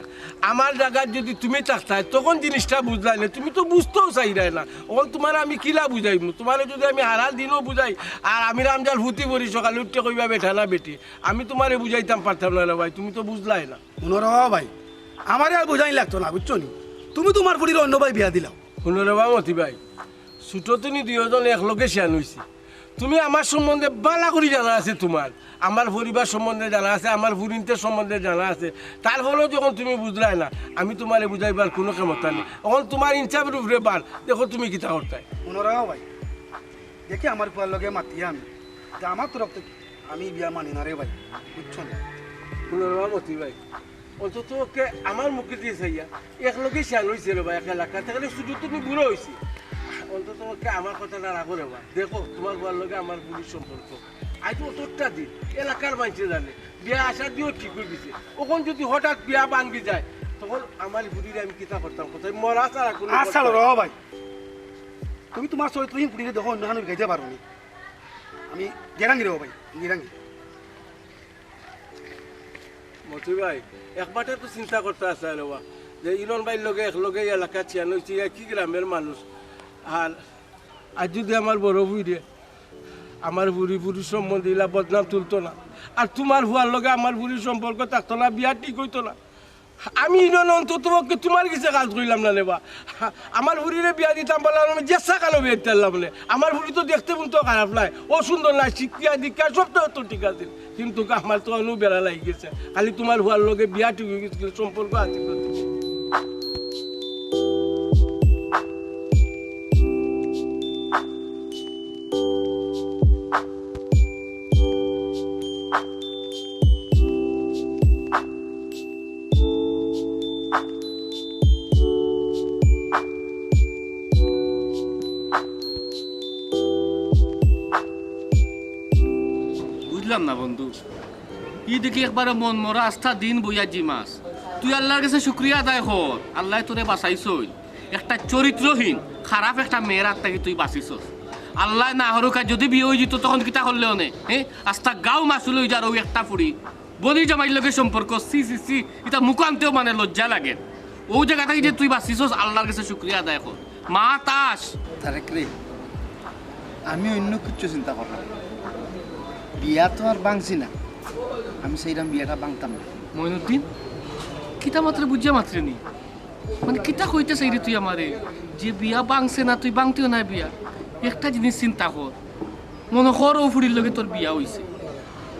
আমার জায়গায় যদি তুমি থাকতাই তখন জিনিসটা বুঝলাই না তুমি তো বুঝতেও চাইলাই না ওখান তোমার আমি কিলা বুঝাইমু তোমার যদি আমি হারা দিনও বুঝাই আর আমি রামজাল হুতি পড়ি সকালে উঠতে কইবা বেঠা না বেটি আমি তোমারে বুঝাইতাম পারতাম না রে ভাই তুমি তো বুঝলাই না শুনো ভাই আমার আর বোঝাই লাগতো না বুঝছো নি তুমি তোমার বুড়ির অন্য ভাই বিয়া দিলাও শুনো রে মতি ভাই ছোটো তুমি দুজন একলগে শেয়ান হয়েছি তুমি আমার সম্বন্ধে বালা করে জানা আছে তোমার আমার পরিবার সম্বন্ধে জানা আছে আমার ফুরিনতে সম্বন্ধে জানা আছে তারপরেও যখন তুমি বুঝলাই না আমি তোমারে বুঝাইবার কোনো ক্ষমতা নেই এখন তোমার ইনসাফের উপরে বার দেখো তুমি কিতা করতাই মনোরাও ভাই দেখি আমার পুয়ার লগে মাতিয়া আমি যে আমার তরফ থেকে আমি বিয়া মানি না রে ভাই বুঝছো না শুনো মতি ভাই অন্তত ওকে আমার মুখে দিয়ে চাইয়া একলগে শেয়ান হয়েছে রে ভাই এক এলাকা তাহলে শুধু তুমি বুড়ো হয়েছি অন্তত ওকে আমার কথাটা রাখো রে ভাই দেখো তোমার বলার লগে আমার বুড়ির সম্পর্ক আজ অতটা দিন এলাকার মানুষে জানে বিয়া আসা দিয়েও ঠিক হয়ে গেছে ওখান যদি হঠাৎ বিয়া ভাঙ্গি যায় তখন আমার বুড়িরে আমি কিতা করতাম কোথায় মরা ছাড়া কোনো আচ্ছা র ভাই তুমি তোমার চরিত্রহীন ফুটিয়ে দেখো অন্যখানে গাইতে পারো নি আমি গেরাঙ্গি রেবো ভাই গেরাঙ্গি মতি ভাই একবারে তো চিন্তা করতে আসা রবা যে ইরন ভাইয়ের লগে একলগে এলাকা চিয়ান হয়েছে কি গ্রামের মানুষ আর আজ যদি আমার বড় বুড়ি আমার বুড়ি বুড়ির সম্বন্ধে ইলা বদনাম তুলতো না আর তোমার হুয়ার লগে আমার বুড়ির সম্পর্ক থাকতো না বিয়া ঠিক হইতো না আমি ইরন অন্তত তোমার কিছু কাজ করলাম না নেবা আমার বুড়িরে বিয়া দিতাম বলে আমি জেসা কালো বিয়ে দিতাম না আমার বুড়ি তো দেখতে কিন্তু খারাপ নাই ও সুন্দর নাই শিক্ষা দীক্ষা সবটাও তো ঠিক আছে কিন্তু আমার তো অনু বেড়া লাগি গেছে খালি তোমার হুয়ার লগে বিয়া ঠিক হয়ে গেছিল সম্পর্ক আছে বুঝলাম না বন্ধু ই দেখি একবারে মন মরা আস্থা দিন বইয়া জি মাস তুই আল্লাহর কাছে শুক্রিয়া আদায় কর আল্লাহ তোরে বাঁচাইছই একটা চরিত্রহীন খারাপ একটা মেয়ের আত্মাকে তুই বাঁচিছস আল্লাহ না হরকা যদি বিয়ে হয়ে যেত তখন কিতা করলে অনে হ্যাঁ আস্থা গাও মাসুল হয়ে যার ওই একটা ফুড়ি বলি জামাইর লগে সম্পর্ক সি সি সি এটা মুখান্তেও মানে লজ্জা লাগে ও জায়গা থেকে যে তুই বাঁচিছস আল্লাহর কাছে শুক্রিয়া আদায় কর মা তাস তারেক রে আমি অন্য কিছু চিন্তা করলাম বিয়া তো আর বাংছি না আমি সেইরাম বিয়াটা বাংতাম না মইনুদ্দিন কিতা মাত্রে বুঝিয়া মাত্রে নি মানে কিতা কইতে চাই রে তুই আমারে যে বিয়া বাংছে না তুই বাংতেও না বিয়া একটা জিনিস চিন্তা কর মনে কর ও ফুড়ির লগে তোর বিয়া হইছে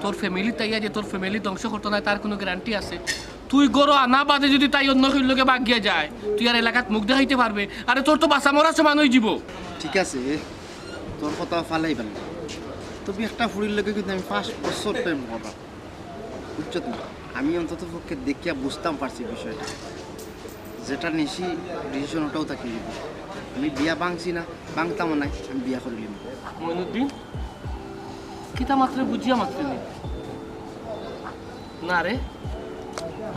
তোর ফ্যামিলি তাইয়া যে তোর ফ্যামিলি ধ্বংস করতো না তার কোনো গ্যারান্টি আছে তুই গরো আনা বাদে যদি তাই অন্য কেউ লগে বাগিয়া যায় তুই আর এলাকাত মুখ দেখাইতে পারবে আরে তোর তো বাসা মরা সমান হয়ে যাব ঠিক আছে তোর কথা ফালাই পেলাম তবে একটা ফুড়ির লোকে কিন্তু আমি 5 বছর প্রেম করলাম বুঝছো তুমি আমি অন্তত পক্ষে দেখিয়া বুঝতাম পারছি বিষয়টা যেটা নিশি ডিসিশন ওটাও থাকি আমি বিয়া বাংছি না বাংতাম নাই আমি বিয়া করিলাম মইনুদ্দিন কিতা মাত্রে বুঝিয়া মাত্রে নি না রে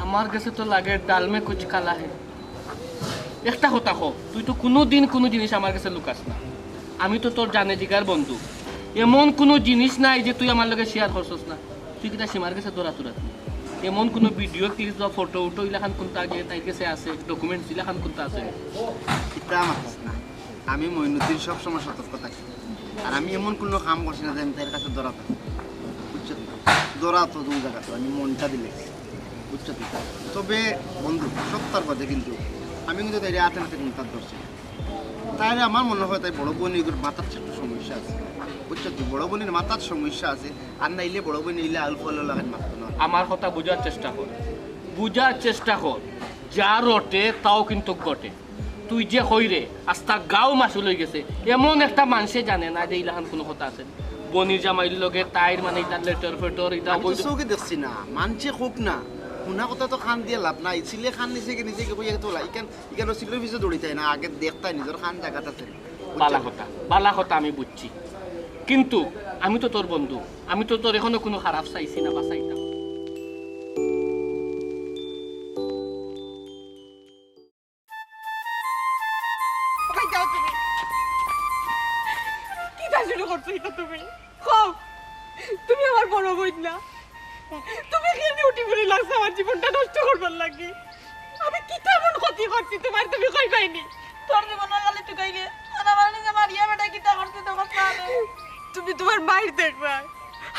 আমার কাছে তো লাগে ডাল মে কুছ কালা হে একটা কথা কো তুই তো কোনোদিন কোনো জিনিস আমার কাছে লুকাস না আমি তো তোর জানে জিগার বন্ধু এমন কোনো জিনিস নাই যে তুই আমার লগে শেয়ার করছস না তুই কিটা সীমার কাছে দৌড়াতুরাত এমন কোনো ভিডিও ক্লিপ বা ফটো উটো ইলাখান কোনটা আগে তাই কাছে আছে ডকুমেন্টস ইলাখান কোনটা আছে কিতা আমার কাছে না আমি মইনুদ্দিন সবসময় সতর্ক থাকি আর আমি এমন কোনো কাম করছি না যে আমি তার কাছে দৌড়াতাম বুঝছো দৌড়াতো দু জায়গাতে আমি মনটা দিলে বুঝছো তবে বন্ধু সত্তর কথা কিন্তু আমি কিন্তু তাই হাতে হাতে কিন্তু তার ধরছি তাহলে আমার মনে হয় তাই বড় বোনের মাথার একটু সমস্যা আছে বুঝছো তুই বড় বোনের মাথার সমস্যা আছে আর নাইলে বড় বোন নিলে আলু ফল লাগান মারতো না আমার কথা বোঝার চেষ্টা কর যা রটে তাও কিন্তু ঘটে তুই যে হইরে আস্তা গাও মাসুল হয়ে গেছে এমন একটা মানুষে জানে না যে ইলাহান কোনো কথা আছে বনির জামাইর লগে তাইর মানে ইটার লেটার ফেটর এটা চৌকে দেখছি না মানছে হোক না শুনা কথা তো খান দিয়ে লাভ নাই সিলে খান নিচে নিজে বইয়া তোলা ইকান সিলের পিছিয়ে দৌড়িতে না আগে দেখতাই নিজের খান জায়গাটা আছে বালা কথা আমি বুঝছি কিন্তু আমি তো তোর বন্ধু আমি তো তোর এখনো কোনো খারাপ চাইছি না বা চাইতাম তুমি আমার বড় বোন না তুমি কেন উঠি পড়ে লাগছে আমার জীবনটা নষ্ট করবার লাগি আমি কি তেমন ক্ষতি করছি তোমার তুমি কই পাইনি তোর জীবন গালি টুকাই গে আর আমার নিজে মারিয়া বেটা কিটা করতে তো কথা তুমি তোমার মায়ের দেখবা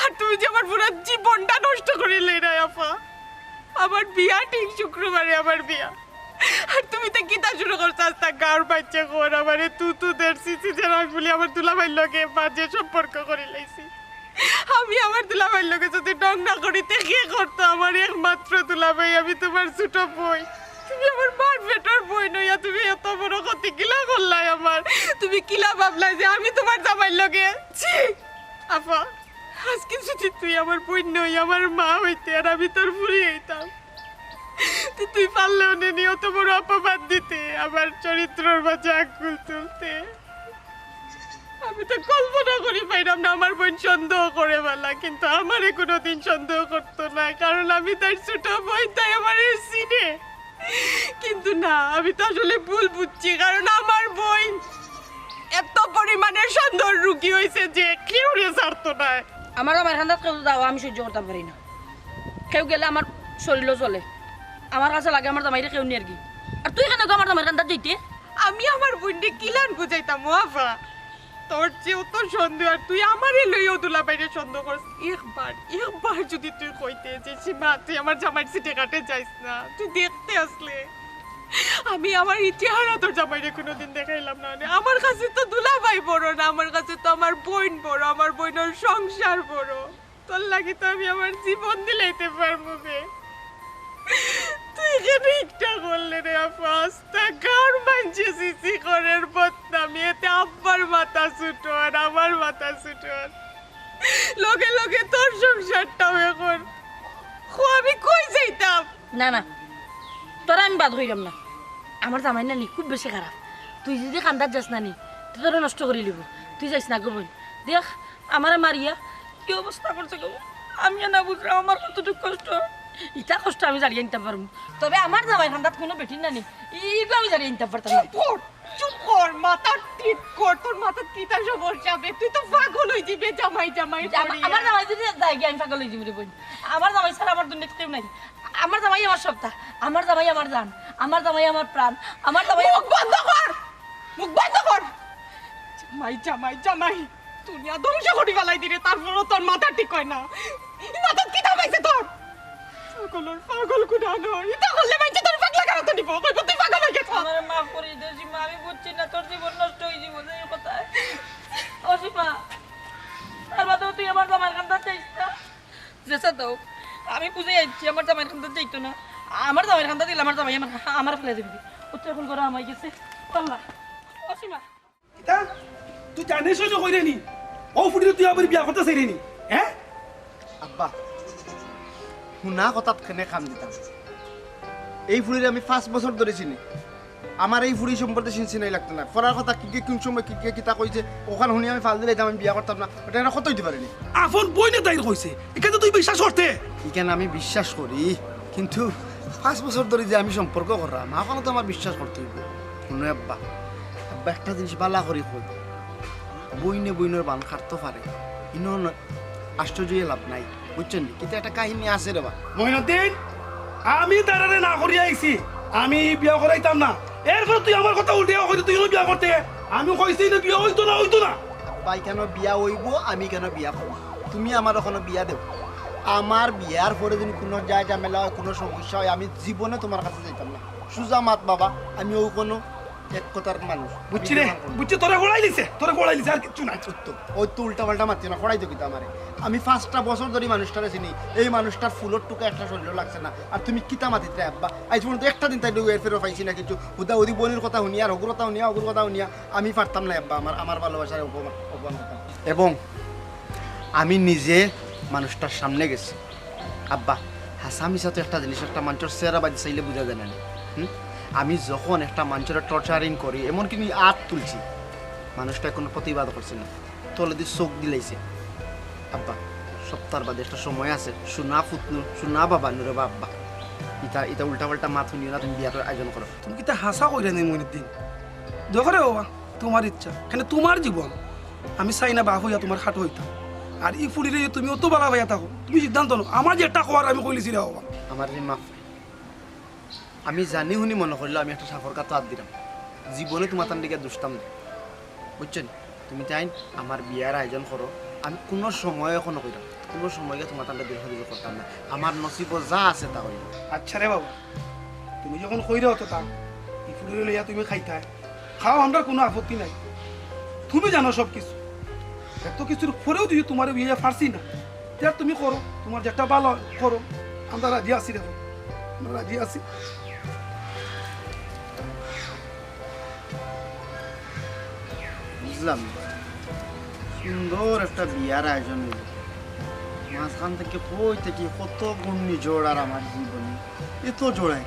আর তুমি যে আমার পুরো জীবনটা নষ্ট করে লইরা আপা আমার বিয়া ঠিক শুক্রবারে আমার বিয়া আর তুমি তো কিতা শুরু করছ আস্তা গাঁর বাচ্চা কোর আমারে তু দেড়ছি যেন আমি বলি আমার দুলাভাইয়ের লগে বাজে সম্পর্ক করে লাইছি আমি আমার দুলাভাইয়ের লগে যদি ডং না করিতে কে করতো আমার একমাত্র দুলাভাই আমি তোমার ছোট বই তুমি আমার মার পেটের বই নইয়া তুমি এত বড় ক্ষতি কিলা করলাই আমার তুমি কিলা ভাবলাই যে আমি তোমার জামাইয়ের লগে ছি আপা আজকে যদি তুই আমার বই নই আমার মা হইতে আর আমি তোর বুড়ি হইতাম তুই পারলেও নেনি অত বড় অপবাদ দিতে আমার চরিত্রের মাঝে আঙ্গুল তুলতে আমি তো কল্পনা করি পাইলাম না আমার বোন সন্দেহ করে বলা কিন্তু আমারে কোনোদিন সন্দেহ করতো না কারণ আমি তার ছোট বোন তাই আমার চিনে কিন্তু না আমি তো আসলে ভুল বুঝছি কারণ আমার বোন এত পরিমাণে সুন্দর রুগী হয়েছে যে কেউ রে ছাড়তো না। আমার আমার খান্দাত কেউ দাও আমি সহ্য করতে পারি না। কেউ গেলে আমার শরীরও চলে, আমার কাছে লাগে আমার জামাইরে কেউ নিয়ে আর কি। আর তুই কেন আমার জামাইয়ের খান্দাত যেতে? আমি আমার বোনকে কিলান বুঝাইতাম আফা, তোর চেয়েও তো সন্দেহ আর তুই আমারই লইও দুলা বাইরে সন্দেহ করস। একবার যদি তুই কইতে যে সীমা তুই আমার জামাইয়ের সিটে কাটে যাইস না, তুই দেখতে আসলে আমি আমার এই চেহারা তোর জামাইরে কোনোদিন দেখাইলাম না। আমার কাছে তো দুলাভাই বড় না, আমার কাছে তো আমার বোন বড়, আমার বোনের সংসার বড়। তোর লাগি তো আমি আমার জীবন দিলাইতে পারবো বে। তুই কেন একটা করলে রে আফাস্তা কার মানছে সিসি করের বদনামি, এতে আব্বার মাথা ছুটো আর আমার মাথা ছুটো, লগে লগে তোর সংসারটাও এখন আমি কই যাইতাম। না না, তোরা আমি বাদ হইলাম না। আমার জামাই নানি খুব বেশি খারাপ। তুই যদি খান্দাত যাস নানি তুই তোরা নষ্ট করে লিব। তুই যাইস না গোবন, দেখ আমারে মারিয়া কি অবস্থা করছে গো। আমি না বুঝলাম আমার কতটুকু কষ্ট, ইটা কষ্ট আমি জানিয়ে নিতে পারবো। তবে আমার জামাই খান্দাত কোনো বেটি নানি এইগুলো আমি জানিয়ে নিতে পারতাম না। চুপ কর, মাথা ঠিক কর, তোর মাথা কিতা সমস্যা বে? তুই তো পাগল হয়ে যাবে জামাই জামাই করিয়া। আমার জামাই যদি যাই গিয়ে আমি পাগল হয়ে যাবো রে বোন। আমার জামাই ছাড়া আমার দুনিয়াতে কেউ নাই। আমার জামাই আমার সপ্তাহ, আমার জামাই আমার জান, আমার জামাই আমার প্রাণ, আমার জামাই। মুখ বন্ধ কর, মুখ বন্ধ কর। জামাই জামাই জামাই দুনিয়া ধ্বংস করে ফেলাই দিলে, তারপরও তোর মাথা ঠিক হয় না। মাথা কি থামাইছে তোর? পাগলের পাগল কুড়া নয়, এটা করলে মাইছে তোর পাগলা কারাতে নিব। কই তুই পাগল হয়ে গেছ? আমার মাফ করে দে সীমা, আমি বুঝছি না তোর জীবন নষ্ট হয়ে যাবো এই কথায়। ও সীমা, তার বাদেও তুই আমার জামাইয়ের খান্দাত যাইস না। যেসা দাও আমি বুঝে যাচ্ছি আমার জামাইয়ের খান্দাত যাইতো না। আমার জামাইয়ের খান্দাত দিলে আমার জামাই আমার ফেলে দিবি। উত্তর এখন করা আমায় গেছে পাল্লা। ও সীমা, এটা তুই জানিস যে কইরে নি ও ফুটিরে তুই আবার বিয়া করতে চাইরে নি? হ্যাঁ আব্বা শুনা কথাত কেনে কাম দিতাম। এই ফুড়ির আমি 5 বছর ধরে চিনি। আমার এই ফুড়ি সম্পর্কে চিনাই লাগতো না। ফরার কথা কি কোন সময় কি কিতা কইছে ওখান শুনি আমি ফাল দিলে আমি বিয়া করতাম না, ওটা না কত হইতে পারেনি। আপন বইনে তাই কইছে, এখানে তুই বিশ্বাস করতে? এখানে আমি বিশ্বাস করি, কিন্তু 5 বছর ধরে যে আমি সম্পর্ক করলাম এখনো তো আমার বিশ্বাস করতে হইব। শুনো আব্বা, আব্বা একটা জিনিস বালা করি কই, বইনে বইনের বান খাটতে পারে ইনো আশ্চর্য লাভ নাই, বুঝছেন? কিন্তু একটা কাহিনী আছে রে বা। মইনুদ্দিন, আমি তারারে না করিয়া আইছি, আমি বিয়া করাইতাম না। এরপর তুই আমার কথা উল্টে কইতে তুই বিয়া করতে। আমি কইছি না বিয়া হইতো না হইতো না। আব্বাই কেন বিয়া হইব, আমি কেন বিয়া করব? তুমি আমার ওখানে বিয়া দেও। আমার বিয়ার পরে যদি কোনো যায় ঝামেলা হয়, কোনো সমস্যা হয়, আমি জীবনে তোমার কাছে যাইতাম না। সুজা মাত বাবা, আমি ও কোনো এক কথার মানুষ, বুঝছি রে, বুঝছি। তোরা গোড়াই লিছে, তোরা গোড়াই লিছে, আর কিছু নাই। তো ওই তো উল্টা পাল্টা মারছি না, খড়াই তো কিতা আমারে। আমি 5টা বছর ধরে মানুষটারে চিনি, এই মানুষটার ফুলের টুকা একটা শরীর লাগছে না। আর তুমি কিতা মাতিতে আব্বা? আজ পর্যন্ত একটা দিন তাই এর ফেরত পাইছি না কিছু। হুদা ওদি বোনের কথা শুনিয়া, রঘুর কথা শুনিয়া, অগুর কথা শুনিয়া আমি পারতাম না আব্বা আমার ভালোবাসার অপমান করতাম। এবং আমি নিজে মানুষটার সামনে গেছি আব্বা। হাসামিসা তো একটা জিনিস, একটা মানুষের চেহারা বাজি চাইলে বোঝা যায় না। আমি যখন একটা মানুষের টর্চারিং করি, এমনকি আমি আত তুলছি, মানুষটা কোনো প্রতিবাদ করছে না, তলে দিয়ে চোখ দিলাইছে। আব্বা সপ্তাহ বাদে একটা সময় আছে, সোনা ফুটনু সোনা বাবা নুরে বা আব্বা, এটা উল্টা পাল্টা মাথু নিয়ে না তুমি বিয়ার আয়োজন করো। তুমি কিতা হাসা কইরা নেই মইনুদ্দিন? দেখো রে বাবা, তোমার ইচ্ছা, এখানে তোমার জীবন। আমি চাই না বাপ হইয়া তোমার খাটো হইতাম। আর ই ফুড়িরে তুমি অত বালা ভাইয়া থাকো, তুমি সিদ্ধান্ত নো। আমার যেটা করার আমি কইলিছি রে বাবা। আমার মাফ, আমি জানি শুনি মনে করলো আমি একটা সাফর কাতো হাত দিলাম। জীবনে তোমার তার দিকে দুষ্টাম না, বুঝছেন? তুমি চাই আমার বিয়ার আয়োজন করো, আমি কোনো সময় এখনো কইলাম, কোনো সময়কে তোমার তার দিয়ে করতাম না। আমার নসিব যা আছে তা হইল। আচ্ছা রে বাবা, তুমি যখন কইরে হতো তা ই ফুড়িরে লইয়া তুমি খাইতা খাও, আমরা কোনো আপত্তি নাই। তুমি জানো সব কিছু, এত কিছুর পরেও যদি তোমার বিয়ে ফারছি না, তার তুমি করো, তোমার যেটা ভালো করো। আমরা রাজি আছি রে, আমরা রাজি আছি। বুঝলাম, সুন্দর একটা বিয়ার আয়োজন হইল, মাঝখান থেকে কই থেকে কত ঘূর্ণি জোড়, আর আমার জীবনে এত জোড়ায়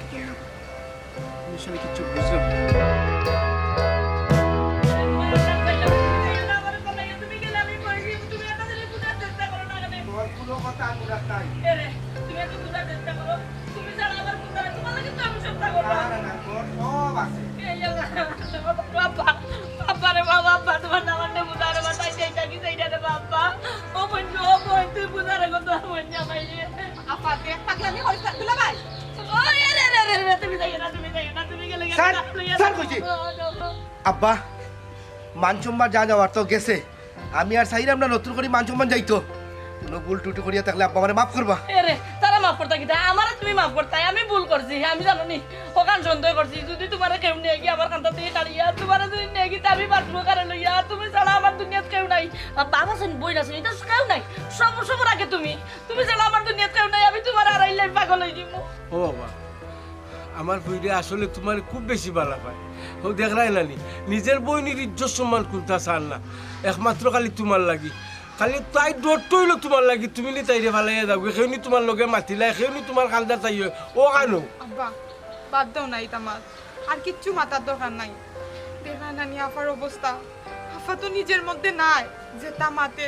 আসলে কিছু বুঝলাম না। বাবা, বাবা, তোমার নাম আমি কইছ দুলা ভাই ওই রে তুমি যাই না তুমি গেলে স্যার, স্যার কইছি। আব্বা মান সম্মান যা যাওয়ার তো গেছে, আমি আর চাইলাম না নতুন করে মান সম্মান যাইতো। কোনো ভুল টুটি করিয়া থাকলে আব্বা মানে মাফ করবা। এরে তারা মাফ করতা কিটা আমারে তুমি মাফ করতাই আমি ভুল করছি আমি জানো নি ওখান সন্দেহ করছি যদি তোমারে কেউ নিয়ে গিয়ে আমার কান্তা থেকে কাড়িয়া তোমারে যদি নিয়ে গিয়ে আমি বাঁচবো কারে লইয়া তুমি ছাড়া আমার দুনিয়াত কেউ নাই আর বাবা শুন বই না শুনি এটা কেউ নাই সব আগে তুমি ছাড়া আমার দুনিয়াত কেউ নাই আমি তোমার আড়াইলে পাগল হয়ে দিব ও বাবা আমার বইটা আসলে তোমার খুব বেশি ভালো পায় ও দেখলাই নানি নিজের বইনির ইজ্জত সম্মান কোনটা চান না একমাত্র খালি তোমার লাগি খালি তাই ডরটো হইলো তোমার লাগি তুমি নি তাইরে ভালাইয়া যাও সেউনি তোমার লগে মাতিলাই সেউনি তোমার কান্দা চাই ও কানো আব্বা বাদ দাও না এটা মাত আর কিচ্ছু মাতার দরকার নাই দেখা নানি আফার অবস্থা আফা তো নিজের মধ্যে নাই যে তা মাতে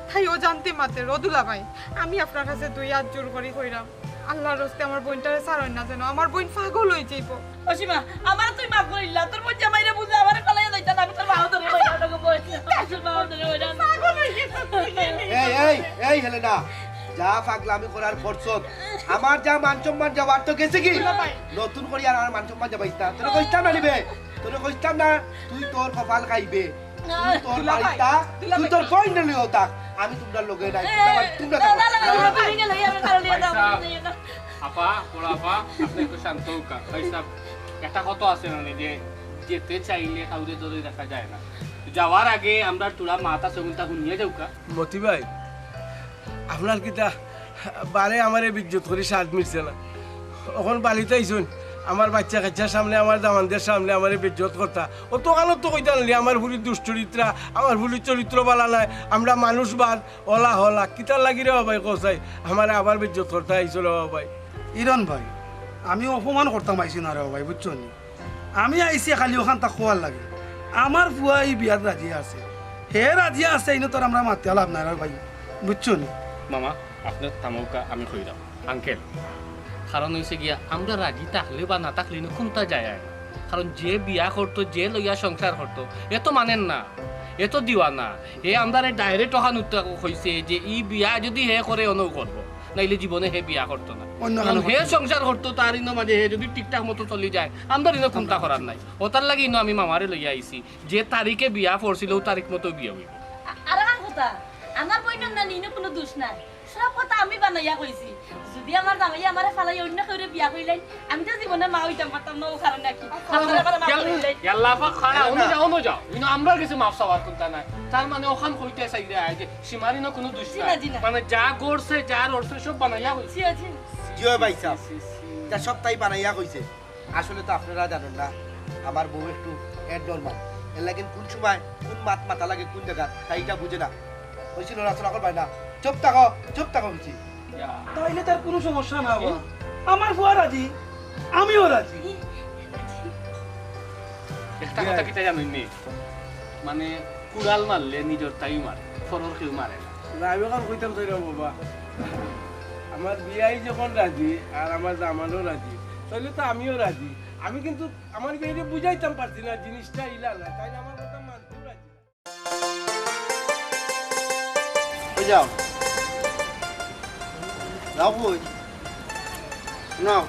তাই ও জানতে মাতে রদুলা ভাই আমি আপনার কাছে দুই হাত জোর করি কইরাম আল্লাহর রাস্তে আমার বোনটারে ছাড়ই না যেন আমার বোন পাগল হয়ে যাইব অসীমা আমার তুই মাফ করিলা তোর মন জামাইরে বুঝে আমার কালাইয়া যাইতা না আমি তোর বাবা ধরে বইরা তোকে বইছি তোর বাবা ধরে বইরা পাগল হয়ে এই হেলেনা যা পাগলামি করার পরছত আমার যা মান সম্মান যাওয়ার তো গেছে কি নতুন করে আর আমার মান সম্মান যাবাইস না তোরে কইতাম না নিবে তোরে কইতাম না তুই তোর কপাল খাইবে তুই তোর বাড়িটা তুই তোর বই না লিও তাক আমি তোমরা লগে নাই তোমরা আপা বড় আপা আপনি একটু শান্ত হোকা ভাই সাহেব একটা কথা আছে না যে যেতে চাইলে কাউরে ধরে রাখা যায় না যাওয়ার আগে আমরা তোরা মাতা সগুনটা শুনিয়ে যাওকা মতি ভাই আপনার কিতা বারে আমারে বিজ্জত করে সাজ মিটছে না এখন বালিতে আইসুন আমার বাচ্চা কাচ্চার সামনে আমার জামানদের সামনে আমার বিজ্জত করতা ও তো কালো তো কইতা নালি আমার ভুলি দুশ্চরিত্রা আমার ভুলি চরিত্র বালা নাই আমরা মানুষ বাদ ওলা হলা কিতার লাগি রে ভাই কোসাই আমার আবার বিজ্জত করতে আইসল ভাই ইরন ভাই আমি অপমান করতাম আইসি না রে ভাই বুঝছো নি আমি আইসি খালি ওখান তা খোয়ার লাগে আমার বুয়া এই বিয়াত রাজি আছে হে রাজি আছে ইনো তোর আমরা মাতে লাভ নাই রে ভাই বুঝছো নি মামা আপনার থামৌকা আমি কই দাও আঙ্কেল কারণ হয়েছে গিয়া আমরা রাজি থাকলে বা না থাকলে কোনটা যায় না কারণ যে বিয়া করতো যে লইয়া সংসার করতো এ তো মানেন না এ তো দিওয়া না হে আমরা ডাইরেক্ট ওখান উত্তর হয়েছে যে ই বিয়া যদি হে করে অনও করবো নাইলে জীবনে হে বিয়া করতো না হে সংসার করতো তার ইনো মাঝে হে যদি ঠিকঠাক মতো চলি যায় আমরা ইনো কোনটা করার নাই ওটার লাগে ইনো আমি মামারে লইয়া আইছি যে তারিখে বিয়া পড়ছিল ও তারিখ মতো বিয়া হইব আর আমার কথা আমার বইনাম না নিনো কোনো দোষ নাই সব কথা আমি বানাইয়া কইছি যদি আমার জামাই আমারে ফালাই অন্য কেউরে বিয়া কইলেন আমি তো জীবনে মা হইতাম পারতাম না ও কারণে কি আপনারা আমার মা কইলেন ইয়াল্লাহ পাক খানা ওনো যাও ইনো আমরা কিছু মাফ চাওয়ার কোনটা নাই তার মানে ওখান কইতে চাই রে যে সীমারিনো কোনো দোষ নাই মানে যা করছে যা করছে সব বানাইয়া কইছি আছে জিও ভাই সাহেব তা সব তাই বানাইয়া কইছে আসলে তো আপনারা জানেন না আমার বউ একটু নরমাল এর লাগে কোন সময় কোন মাথা লাগে কোন জায়গা তাইটা বুঝে না কইছিল রাসূল আকল ভাই না চুপ থাকো বুঝি তাইলে তার কোনো সমস্যা না বাবা আমার বুয়া রাজি আমিও রাজি একটা কথা কিটা জানেন নি মানে কুড়াল মারলে নিজের তাই মারে ফরর কেউ মারে না আমি এখন কইতাম তো বাবা আমার বিয়াই যখন রাজি আর আমার জামানও রাজি তাহলে তো আমিও রাজি আমি কিন্তু আমার বিয়ে বুঝাইতাম পারছি না জিনিসটা ইলা না তাই আমার কথা মানতেও রাজি ওই যাও যাও বই নাও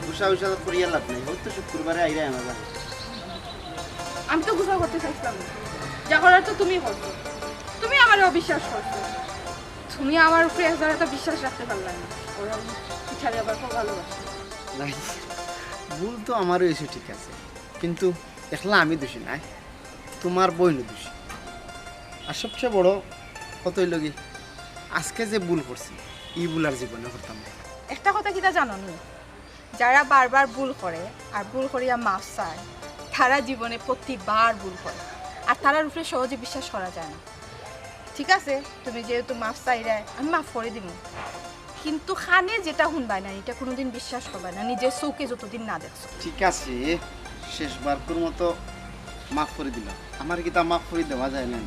গুসা উসা তো করিয়া লাভ নাই ওই তো শুক্রবারে আইরা আমার বাড়ি আমি তো গুছা করতে চাইছিলাম না। যা করার তো তুমি করছো তুমি আমারে অবিশ্বাস করছো তুমি আমার উপরে একবার একটা বিশ্বাস রাখতে পারলে না ওরা পিছাড়ে আবার খুব ভালোবাসে নাই ভুল তো আমারও এসে ঠিক আছে কিন্তু একলা আমি দোষী নাই তোমার বইনও দোষী আর সবচেয়ে বড় কত হইল কি আজকে যে ভুল করছি এই ভুল আর জীবনে করতাম না একটা কথা কিটা জানো নি যারা বারবার ভুল করে আর ভুল করিয়া মাফ চায় তারা জীবনে প্রতিবার ভুল করে আর তারার উপরে সহজে বিশ্বাস করা যায় না ঠিক আছে তুমি যেহেতু মাফ চাইলে আমি মাফ করে দিব কিন্তু খানে যেটা শুনবাই না এটা কোনোদিন বিশ্বাস করবে না নিজের চৌকে যতদিন না দেখছো ঠিক আছে শেষবার কোন মতো মাফ করে দিলাম আমার কি তা মাফ করে দেওয়া যায় না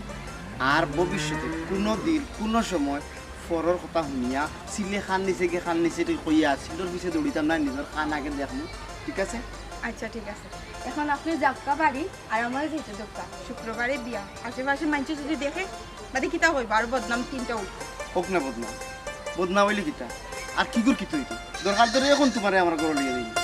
আর ভবিষ্যতে কোনো দিন কোনো সময় পরের কথা শুনিয়া সিলে খান নিচে গিয়ে খান নিচে কইয়া সিলোর পিছিয়ে দৌড়িতাম না নিজের খান আগে দেখুন ঠিক আছে আচ্ছা ঠিক আছে এখন আপনি যাবকা বাড়ি আর আমার যেতে যাবকা শুক্রবারে বিয়া আশেপাশে মানুষ যদি দেখে বাদে কিতা হইব আর বদনাম তিনটা উঠ হোক না বদনাম বদনাম হইলে কিতা আর কি কর কি তুই তো দরকার তোর এখন তোমারে আমার ঘর লিয়ে দিই